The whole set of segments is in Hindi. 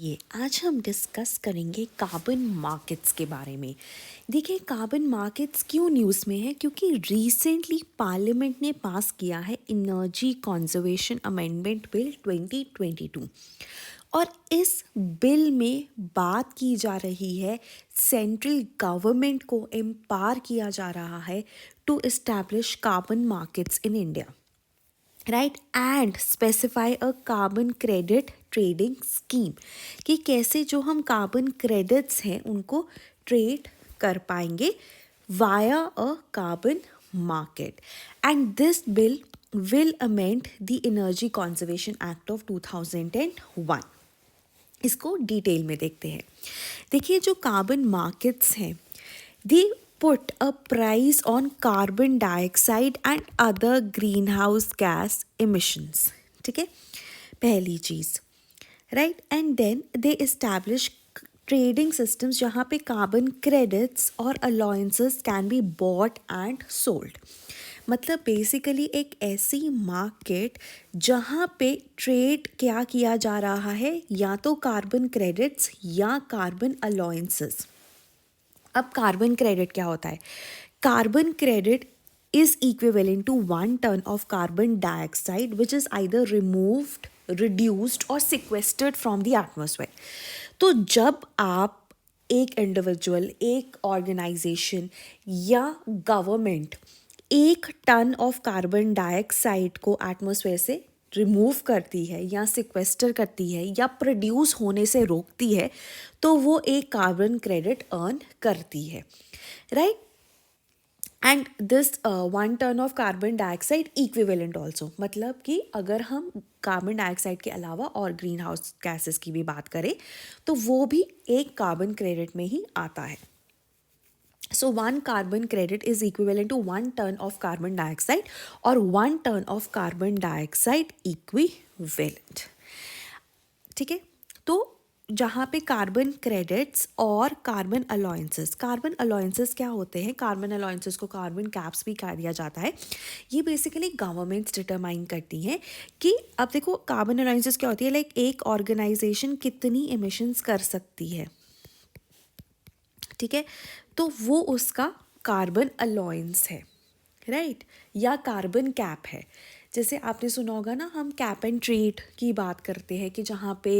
ये आज हम डिस्कस करेंगे कार्बन मार्केट्स के बारे में। देखिए, कार्बन मार्केट्स क्यों न्यूज़ में है, क्योंकि रिसेंटली पार्लियामेंट ने पास किया है एनर्जी कंजर्वेशन अमेंडमेंट बिल 2022 और इस बिल में बात की जा रही है, सेंट्रल गवर्नमेंट को एम्पावर किया जा रहा है to establish carbon markets in India, right, and specify a carbon credit trading scheme कि कैसे जो हम कार्बन क्रेडिट्स हैं उनको ट्रेड कर पाएंगे via a carbon market. And this bill will amend the energy conservation act of 2001। इसको डिटेल में देखते हैं। देखिए, जो कार्बन मार्केट्स हैं, they put a price on carbon dioxide and other greenhouse gas emissions. ठीक है, पहली चीज़, right, and then they establish trading systems जहाँ पे कार्बन क्रेडिट्स और allowances can be bought and sold. मतलब बेसिकली एक ऐसी मार्केट जहाँ पे ट्रेड क्या किया जा रहा है, या तो कार्बन क्रेडिट्स या कार्बन अलाउंसेस। अब कार्बन क्रेडिट क्या होता है? Carbon credit is equivalent to 1 ton of carbon dioxide which is either removed, reduced or sequestered from the atmosphere. तो जब आप एक इंडिविजुअल, एक ऑर्गेनाइजेशन या government 1 ton of carbon dioxide को एटमॉस्फेयर से रिमूव करती है या सिक्वेस्टर करती है या प्रोड्यूस होने से रोकती है, तो वो एक कार्बन क्रेडिट अर्न करती है, right. And this 1 ton of carbon dioxide equivalent also, मतलब कि अगर हम कार्बन डाइऑक्साइड के अलावा और ग्रीन हाउस गैसेस की भी बात करें तो वो भी एक कार्बन क्रेडिट में ही आता है। So 1 carbon credit is equivalent to 1 ton of carbon dioxide or 1 ton of carbon dioxide equivalent. ठीक है, तो जहाँ पे कार्बन क्रेडिट्स और कार्बन अलाउंसेस क्या होते हैं? कार्बन अलाउंसेस को कार्बन कैप्स भी कहा दिया जाता है। ये बेसिकली गवर्नमेंट्स डिटरमाइन करती हैं कि अब देखो, कार्बन अलाउंसेस क्या होती है, लाइक एक ऑर्गेनाइजेशन कितनी एमिशंस कर सकती है, ठीक है, तो वो उसका कार्बन अलाउंस है, राइट, या कार्बन कैप है। जैसे आपने सुना होगा ना, हम कैप एंड ट्रेड की बात करते हैं कि जहाँ पे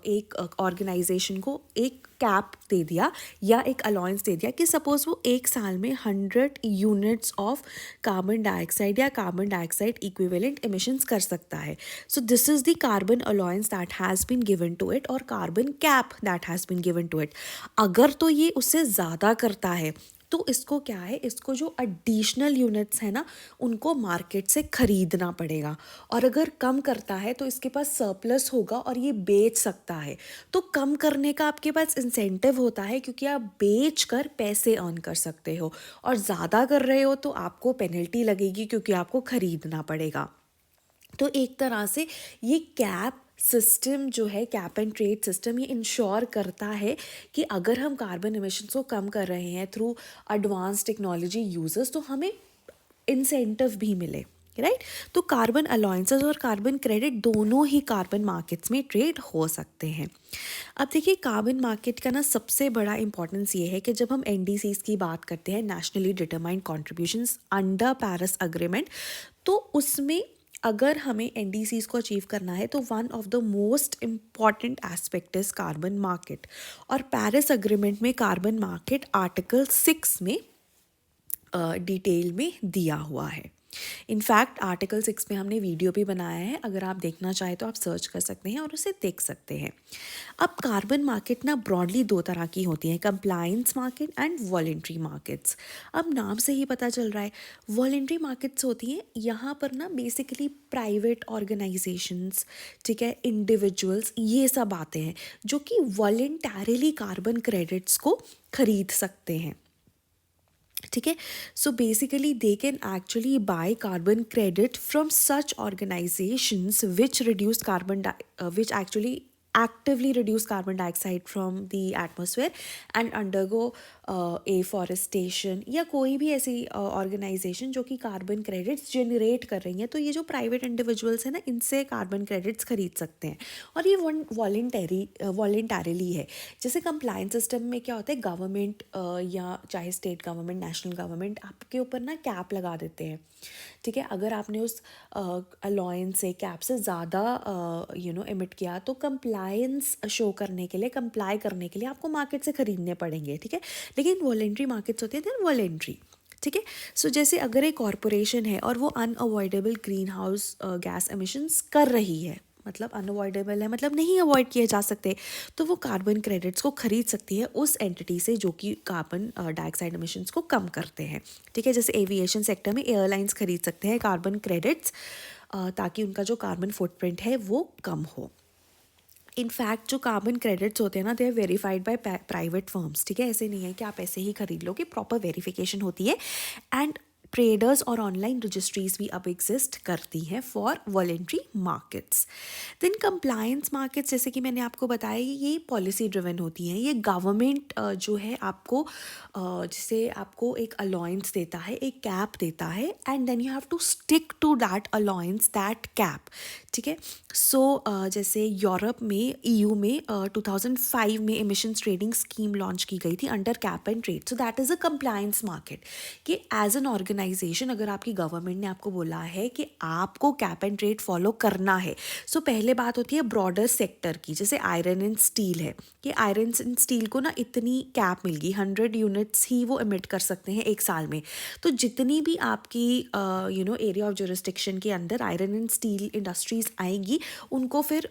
एक ऑर्गेनाइजेशन को एक कैप दे दिया या एक अलाउंस दे दिया कि सपोज वो एक साल में 100 यूनिट्स ऑफ कार्बन डाइऑक्साइड या कार्बन डाइऑक्साइड इक्विवेलेंट एमिशंस कर सकता है। So this is the carbon allowance that has been given to it और carbon cap that has been given to it. अगर तो ये उससे ज़्यादा करता है तो इसको क्या है, इसको जो एडिशनल यूनिट्स है ना, उनको मार्केट से खरीदना पड़ेगा। और अगर कम करता है तो इसके पास सरप्लस होगा और ये बेच सकता है। तो कम करने का आपके पास इंसेंटिव होता है, क्योंकि आप बेच कर पैसे अर्न कर सकते हो, और ज़्यादा कर रहे हो तो आपको पेनल्टी लगेगी क्योंकि आपको खरीदना पड़ेगा। तो एक तरह से ये कैप सिस्टम जो है, कैप एंड ट्रेड सिस्टम, ये इंश्योर करता है कि अगर हम कार्बन एमिशंस को कम कर रहे हैं थ्रू एडवांस टेक्नोलॉजी यूजर्स, तो हमें इंसेंटिव भी मिले, राइट। तो कार्बन अलाउंसेस और कार्बन क्रेडिट दोनों ही कार्बन मार्केट्स में ट्रेड हो सकते हैं। अब देखिए, कार्बन मार्केट का ना सबसे बड़ा इंपॉर्टेंस ये है कि जब हम एनडीसीज की बात करते हैं, nationally determined contributions under Paris agreement, तो उसमें अगर हमें एनडीसीज को अचीव करना है तो one of the most important aspect is carbon market. और पेरिस अग्रीमेंट में कार्बन मार्केट आर्टिकल 6 में डिटेल में दिया हुआ है। इनफैक्ट आर्टिकल 6 में हमने वीडियो भी बनाया है, अगर आप देखना चाहें तो आप सर्च कर सकते हैं और उसे देख सकते हैं। अब कार्बन मार्केट ना ब्रॉडली 2 तरह की होती हैं, compliance market and voluntary markets. अब नाम से ही पता चल रहा है, वॉलेंट्री मार्केट्स होती हैं, यहाँ पर ना बेसिकली प्राइवेट ऑर्गेनाइजेशंस, ठीक है, इंडिविजुअल्स, ये सब आते हैं जो कि वॉलेंटरली कार्बन क्रेडिट्स को खरीद सकते हैं, ठीक है। So basically they can actually by carbon credit from such organisations which reduce which actually actively reduce carbon dioxide from the atmosphere and undergo afforestation या कोई भी ऐसी ऑर्गेनाइजेशन जो कि कार्बन क्रेडिट्स जनरेट कर रही हैं, तो ये जो प्राइवेट इंडिविजुअल्स हैं ना, इनसे कार्बन क्रेडिट्स खरीद सकते हैं। और ये वॉलेंटरीली है। जैसे कंप्लायंस सिस्टम में क्या होता है, गवर्नमेंट या चाहे स्टेट गवर्नमेंट, नेशनल गवर्नमेंट आपके ऊपर ना कैप लगा देते हैं, ठीक है। अगर आपने उस अलाउंस से कैप से ज़्यादा एमिट किया तो कंप्लायंस शो करने के लिए, कंप्लाई करने के लिए आपको मार्केट से ख़रीदने पड़ेंगे, ठीक है। लेकिन वॉलेंट्री मार्केट्स होते हैं, देन वॉलेंट्री, ठीक है। सो जैसे अगर एक कॉरपोरेशन है और वो unavoidable green house gas emissions कर रही है, मतलब अनअवॉइडेबल है मतलब नहीं अवॉइड किए जा सकते, तो वो कार्बन क्रेडिट्स को खरीद सकती है उस एंटिटी से जो कि कार्बन डाइऑक्साइड एमिशंस को कम करते हैं, ठीक है। जैसे एविएशन सेक्टर में एयरलाइंस खरीद सकते हैं कार्बन क्रेडिट्स ताकि उनका जो कार्बन फुटप्रिंट है वो कम हो। इनफैक्ट जो कार्बन क्रेडिट्स होते हैं ना, they are verified by private firms, ठीक है। ऐसे नहीं है कि आप ऐसे ही खरीद लो, कि प्रॉपर वेरिफिकेशन होती है। एंड ट्रेडर्स और ऑनलाइन रजिस्ट्रीज भी अब एग्जिस्ट करती हैं for voluntary markets. Then compliance markets, जैसे कि मैंने आपको बताया, ये पॉलिसी ड्रिवन होती हैं। ये गवर्नमेंट जो है आपको जैसे आपको एक अलाउंस देता है, एक कैप देता है, and then you have to stick to that allowance, that cap, ठीक है। सो जैसे यूरोप में, EU में 2005 में एमिशंस ट्रेडिंग स्कीम लॉन्च की गई थी under cap and trade. So that is a compliance market, कि एज एन ऑर्गेनाइजेशन अगर आपकी गवर्नमेंट ने आपको बोला है कि आपको कैप एंड ट्रेड फॉलो करना है, सो पहले बात होती है ब्रॉडर सेक्टर की। जैसे आयरन एंड स्टील है, कि आयरन एंड स्टील को ना इतनी कैप मिल गई, 100 यूनिट्स ही वो एमिट कर सकते हैं एक साल में। तो जितनी भी आपकी एरिया ऑफ जुरिस्डिक्शन के अंदर आयरन एंड स्टील इंडस्ट्रीज आएंगी, उनको फिर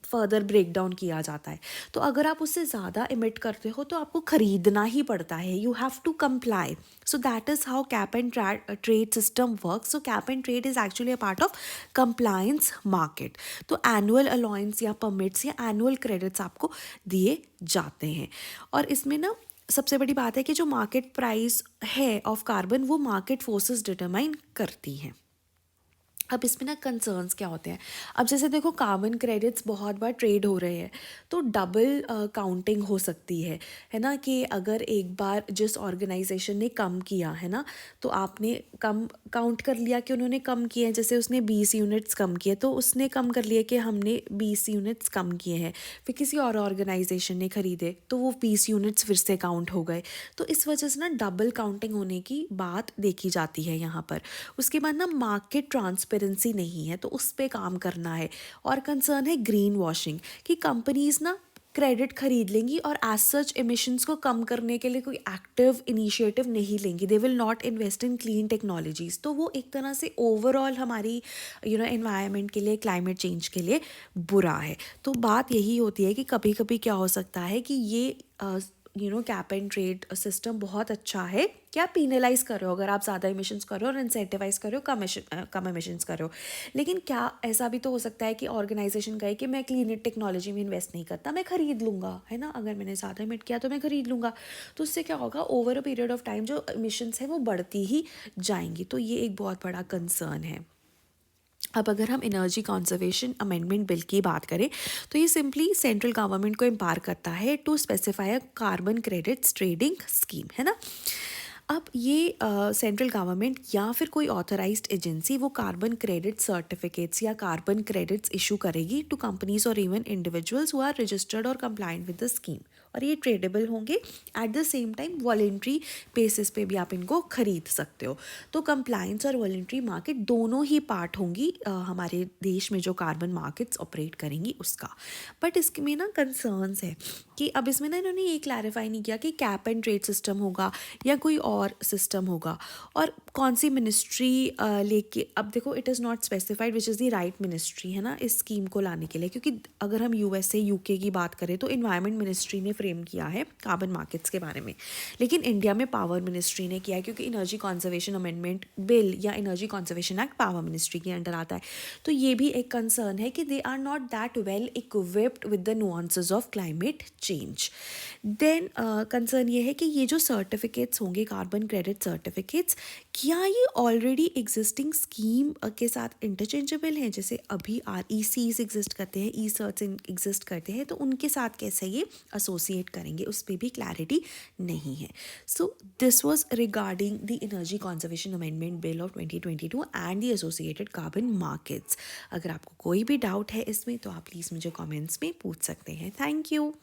फर्दर ब्रेक डाउन किया जाता है। तो अगर आप उससे ज़्यादा इमिट करते हो तो आपको ख़रीदना ही पड़ता है, you have to comply. So that is how cap and trade system work. So cap and trade is actually a part of compliance market. तो एनुअल अलाउंस या परमिट्स या एनुअल क्रेडिट्स आपको दिए जाते हैं। और इसमें ना सबसे बड़ी बात है कि जो मार्केट प्राइस है ऑफ कार्बन, वो मार्केट फोर्सेस डिटरमाइन करती हैं। अब इसमें ना कंसर्न्स क्या होते हैं, अब जैसे देखो कार्बन क्रेडिट्स बहुत बार ट्रेड हो रहे हैं, तो डबल काउंटिंग हो सकती है ना। कि अगर एक बार जिस ऑर्गेनाइजेशन ने कम किया है ना, तो आपने कम काउंट कर लिया कि उन्होंने कम किए हैं। जैसे उसने 20 यूनिट्स कम किए, तो उसने कम कर लिया कि हमने 20 यूनिट्स कम किए हैं। फिर किसी और ऑर्गेनाइजेशन ने खरीदे, तो वो 20 यूनिट्स फिर से काउंट हो गए। तो इस वजह से ना डबल काउंटिंग होने की बात देखी जाती है यहाँ पर। उसके बाद ना मार्केट ट्रांसपेरेंसी नहीं है, तो उस पर काम करना है। और कंसर्न है ग्रीन वॉशिंग, कि कंपनीज ना क्रेडिट खरीद लेंगी और एज सच एमिशंस को कम करने के लिए कोई एक्टिव इनिशिएटिव नहीं लेंगी। They will not invest in clean technologies. तो वो एक तरह से ओवरऑल हमारी एनवायरनमेंट के लिए, क्लाइमेट चेंज के लिए बुरा है। तो बात यही होती है कि कभी कभी क्या हो सकता है कि ये कैप एंड ट्रेड सिस्टम बहुत अच्छा है कि आप पीनलाइज कर रहे हो अगर आप ज़्यादा एमिशंस कर रहे हो, और इंसेंटिवाइज कर रहे हो कम एमिशंस कर रहे हो। लेकिन क्या ऐसा भी तो हो सकता है कि ऑर्गेनाइजेशन कहे कि मैं क्लीन टेक्नोलॉजी में इन्वेस्ट नहीं करता, मैं खरीद लूँगा, है ना। अगर मैंने ज़्यादा एमिट किया तो मैं खरीद लूँगा। तो उससे क्या होगा, over a period of time जो एमिशंस है वो बढ़ती ही जाएंगी। तो ये एक बहुत बड़ा कंसर्न है। अब अगर हम एनर्जी कंजर्वेशन अमेंडमेंट बिल की बात करें, तो ये सिंपली सेंट्रल गवर्नमेंट को एम्पावर करता है to specify a carbon credits trading scheme, है ना। अब ये सेंट्रल गवर्नमेंट या फिर कोई ऑथराइज्ड एजेंसी वो कार्बन क्रेडिट सर्टिफिकेट्स या कार्बन क्रेडिट्स इशू करेगी टू कंपनीज और even individuals who are registered और कंप्लाइंट विद द स्कीम। और ये ट्रेडेबल होंगे। At the same time voluntary basis पे भी आप इनको खरीद सकते हो। तो कंप्लायंस और वॉलेंट्री मार्केट दोनों ही पार्ट होंगी हमारे देश में जो कार्बन मार्केट्स ऑपरेट करेंगी उसका। बट इसमें ना कंसर्न्स है कि अब इसमें ना इन्होंने ये क्लैरिफाई नहीं किया कि कैप एंड ट्रेड सिस्टम होगा या कोई और सिस्टम होगा, और कौन सी मिनिस्ट्री लेके। अब देखो it is not specified which is the right ministry, है ना, इस स्कीम को लाने के लिए। क्योंकि अगर हम USA UK की बात करें तो इन्वायरमेंट मिनिस्ट्री ने फ्रेम किया है कार्बन मार्केट्स के बारे में, लेकिन इंडिया में पावर मिनिस्ट्री ने किया है, क्योंकि एनर्जी कंजर्वेशन अमेंडमेंट बिल या energy conservation act power ministry के अंडर आता है। तो ये भी एक कंसर्न है कि they are not that well equipped with the nuances of climate change. Then concern ये है कि ये जो सर्टिफिकेट्स होंगे कार्बन क्रेडिट सर्टिफिकेट्स, क्या ये ऑलरेडी एग्जिस्टिंग स्कीम के साथ इंटरचेंजेबल हैं? जैसे अभी आर ई सीज एग्जिस्ट करते हैं, ई सर्ट्स एग्जिस्ट करते हैं, तो उनके साथ कैसे ये एसोसिएट करेंगे, उस पर भी क्लैरिटी नहीं है. So this was regarding the energy conservation amendment bill of 2022 and the associated carbon markets. अगर आपको कोई भी डाउट है इसमें तो आप प्लीज़ मुझे कमेंट्स में पूछ सकते हैं. Thank you.